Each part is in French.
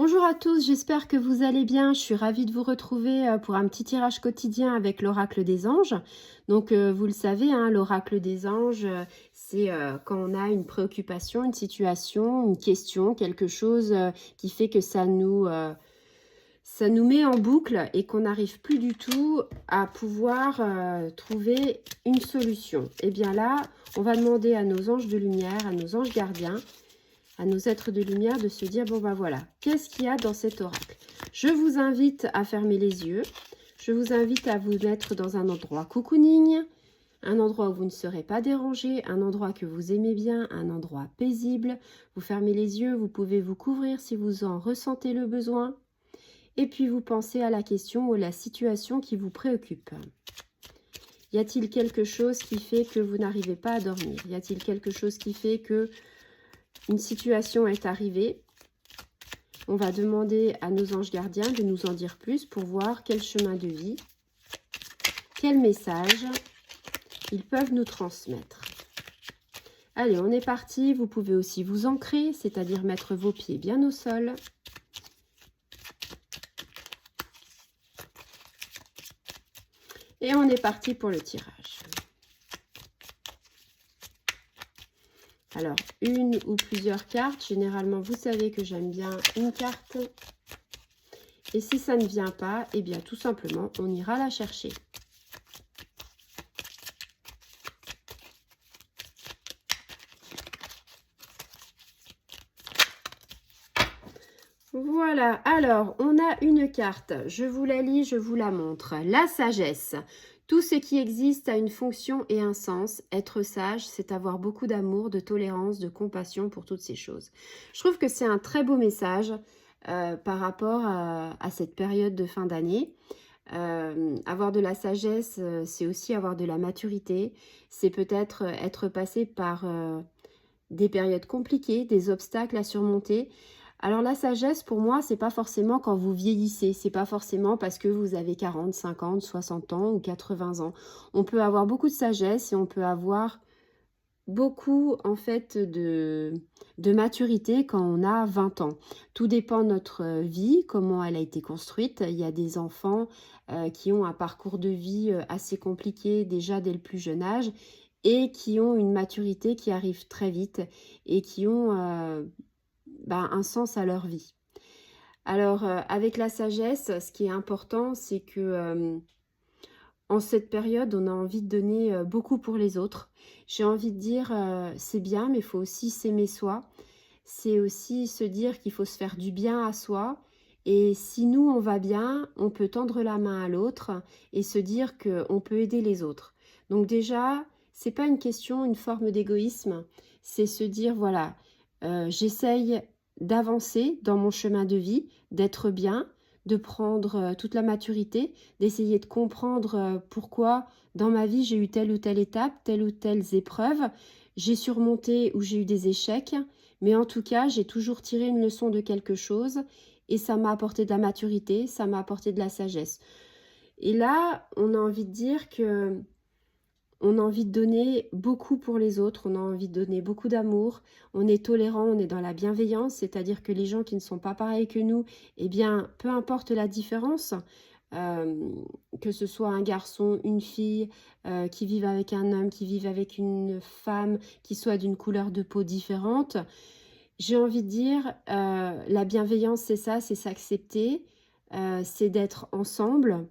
Bonjour à tous, j'espère que vous allez bien. Je suis ravie de vous retrouver pour un petit tirage quotidien avec l'oracle des anges. Donc, vous le savez, hein, l'oracle des anges, c'est quand on a une préoccupation, une situation, une question, quelque chose qui fait que ça nous met en boucle et qu'on n'arrive plus du tout à pouvoir trouver une solution. Et bien là, on va demander à nos anges de lumière, à nos anges gardiens, à nos êtres de lumière de se dire, bon ben voilà, qu'est-ce qu'il y a dans cet oracle? Je vous invite à fermer les yeux, je vous invite à vous mettre dans un endroit cocooning, un endroit où vous ne serez pas dérangé, un endroit que vous aimez bien, un endroit paisible. Vous fermez les yeux, vous pouvez vous couvrir si vous en ressentez le besoin. Et puis vous pensez à la question ou la situation qui vous préoccupe. Y a-t-il quelque chose qui fait que vous n'arrivez pas à dormir? Y a-t-il quelque chose qui fait que une situation est arrivée? On va demander à nos anges gardiens de nous en dire plus pour voir quel chemin de vie, quel message ils peuvent nous transmettre. Allez, on est parti. Vous pouvez aussi vous ancrer, c'est-à-dire mettre vos pieds bien au sol. Et on est parti pour le tirage. Alors, une ou plusieurs cartes. Généralement, vous savez que j'aime bien une carte. Et si ça ne vient pas, eh bien, tout simplement, on ira la chercher. Voilà, alors, on a une carte. Je vous la lis, je vous la montre. La sagesse. Tout ce qui existe a une fonction et un sens. Être sage, c'est avoir beaucoup d'amour, de tolérance, de compassion pour toutes ces choses. Je trouve que c'est un très beau message par rapport à cette période de fin d'année. Avoir de la sagesse, c'est aussi avoir de la maturité. C'est peut-être être passé par des périodes compliquées, des obstacles à surmonter. Alors la sagesse, pour moi, c'est pas forcément quand vous vieillissez, c'est pas forcément parce que vous avez 40, 50, 60 ans ou 80 ans. On peut avoir beaucoup de sagesse et on peut avoir beaucoup en fait de maturité quand on a 20 ans. Tout dépend de notre vie, comment elle a été construite. Il y a des enfants qui ont un parcours de vie assez compliqué déjà dès le plus jeune âge et qui ont une maturité qui arrive très vite et qui ont un sens à leur vie. Alors, avec la sagesse, ce qui est important, c'est que en cette période, on a envie de donner beaucoup pour les autres. J'ai envie de dire, c'est bien, mais il faut aussi s'aimer soi. C'est aussi se dire qu'il faut se faire du bien à soi. Et si nous, on va bien, on peut tendre la main à l'autre et se dire qu'on peut aider les autres. Donc déjà, c'est pas une question, une forme d'égoïsme. C'est se dire, voilà, j'essaye d'avancer dans mon chemin de vie, d'être bien, de prendre toute la maturité, d'essayer de comprendre pourquoi dans ma vie j'ai eu telle ou telle étape, telle ou telle épreuve, j'ai surmonté ou j'ai eu des échecs, mais en tout cas j'ai toujours tiré une leçon de quelque chose et ça m'a apporté de la maturité, ça m'a apporté de la sagesse. Et là, on a envie de dire que on a envie de donner beaucoup pour les autres, on a envie de donner beaucoup d'amour, on est tolérant, on est dans la bienveillance, c'est-à-dire que les gens qui ne sont pas pareils que nous, eh bien, peu importe la différence, que ce soit un garçon, une fille, qui vivent avec un homme, qui vivent avec une femme, qui soit d'une couleur de peau différente, j'ai envie de dire, la bienveillance, c'est ça, c'est s'accepter, c'est d'être ensemble,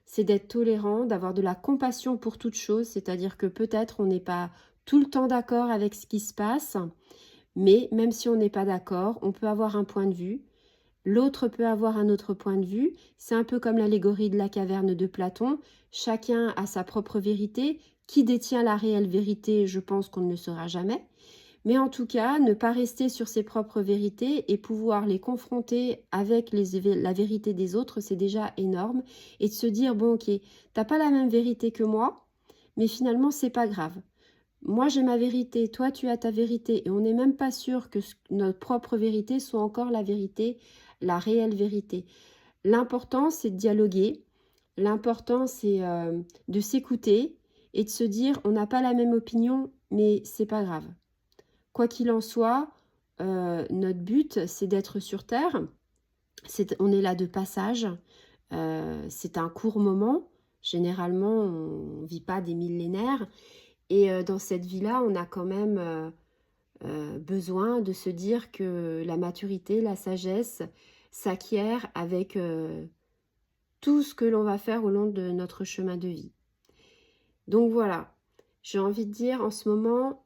c'est d'être tolérant, d'avoir de la compassion pour toute chose, c'est-à-dire que peut-être on n'est pas tout le temps d'accord avec ce qui se passe, mais même si on n'est pas d'accord, on peut avoir un point de vue, l'autre peut avoir un autre point de vue, c'est un peu comme l'allégorie de la caverne de Platon, chacun a sa propre vérité, qui détient la réelle vérité, je pense qu'on ne le saura jamais, mais en tout cas, ne pas rester sur ses propres vérités et pouvoir les confronter avec la vérité des autres, c'est déjà énorme. Et de se dire, bon ok, t'as pas la même vérité que moi, mais finalement c'est pas grave. Moi j'ai ma vérité, toi tu as ta vérité, et on n'est même pas sûr que notre propre vérité soit encore la vérité, la réelle vérité. L'important c'est de dialoguer, l'important c'est de s'écouter et de se dire, on n'a pas la même opinion, mais c'est pas grave. Quoi qu'il en soit, notre but, c'est d'être sur Terre On est là de passage, c'est un court moment. Généralement, on ne vit pas des millénaires. Et dans cette vie-là, on a quand même besoin de se dire que la maturité, la sagesse s'acquiert avec tout ce que l'on va faire au long de notre chemin de vie. Donc voilà, j'ai envie de dire en ce moment,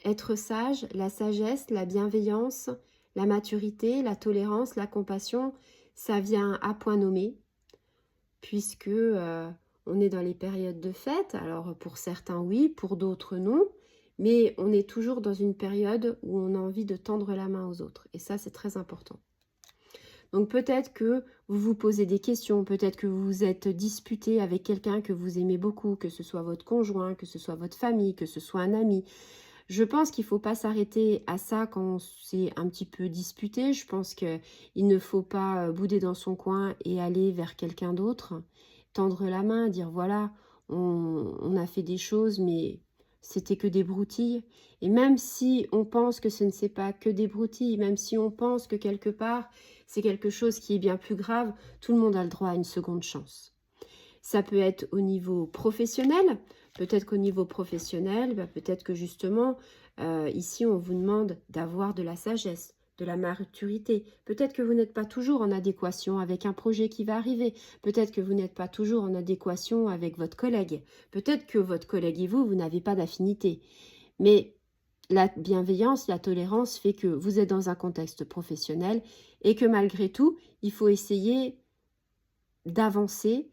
être sage, la sagesse, la bienveillance, la maturité, la tolérance, la compassion, ça vient à point nommé, puisque on est dans les périodes de fête. Alors pour certains oui, pour d'autres non, mais on est toujours dans une période où on a envie de tendre la main aux autres. Et ça, c'est très important. Donc peut-être que vous vous posez des questions, peut-être que vous vous êtes disputé avec quelqu'un que vous aimez beaucoup, que ce soit votre conjoint, que ce soit votre famille, que ce soit un ami. Je pense qu'il ne faut pas s'arrêter à ça quand on s'est un petit peu disputé. Je pense qu'il ne faut pas bouder dans son coin et aller vers quelqu'un d'autre, tendre la main, dire voilà, on a fait des choses, mais c'était que des broutilles. Et même si on pense que ce ne c'est pas que des broutilles, même si on pense que quelque part c'est quelque chose qui est bien plus grave, tout le monde a le droit à une seconde chance. Ça peut être au niveau professionnel. Peut-être qu'au niveau professionnel, peut-être que justement, ici, on vous demande d'avoir de la sagesse, de la maturité. Peut-être que vous n'êtes pas toujours en adéquation avec un projet qui va arriver. Peut-être que vous n'êtes pas toujours en adéquation avec votre collègue. Peut-être que votre collègue et vous n'avez pas d'affinité. Mais la bienveillance, la tolérance fait que vous êtes dans un contexte professionnel et que malgré tout, il faut essayer d'avancer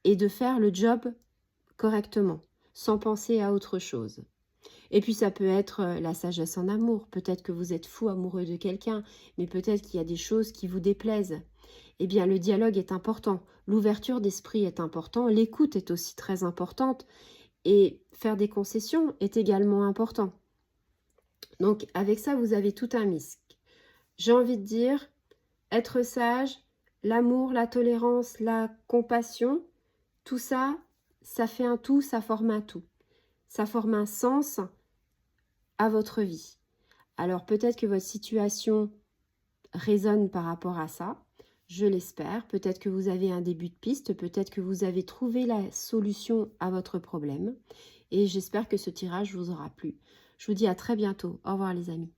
et de faire le job correctement, sans penser à autre chose. Et puis ça peut être la sagesse en amour. Peut-être que vous êtes fou amoureux de quelqu'un, mais peut-être qu'il y a des choses qui vous déplaisent. Eh bien, le dialogue est important, l'ouverture d'esprit est important, l'écoute est aussi très importante, et faire des concessions est également important. Donc, avec ça, vous avez tout un mix. J'ai envie de dire, être sage, l'amour, la tolérance, la compassion, tout ça, ça fait un tout, ça forme un tout. Ça forme un sens à votre vie. Alors peut-être que votre situation résonne par rapport à ça, je l'espère. Peut-être que vous avez un début de piste, peut-être que vous avez trouvé la solution à votre problème. Et j'espère que ce tirage vous aura plu. Je vous dis à très bientôt. Au revoir les amis.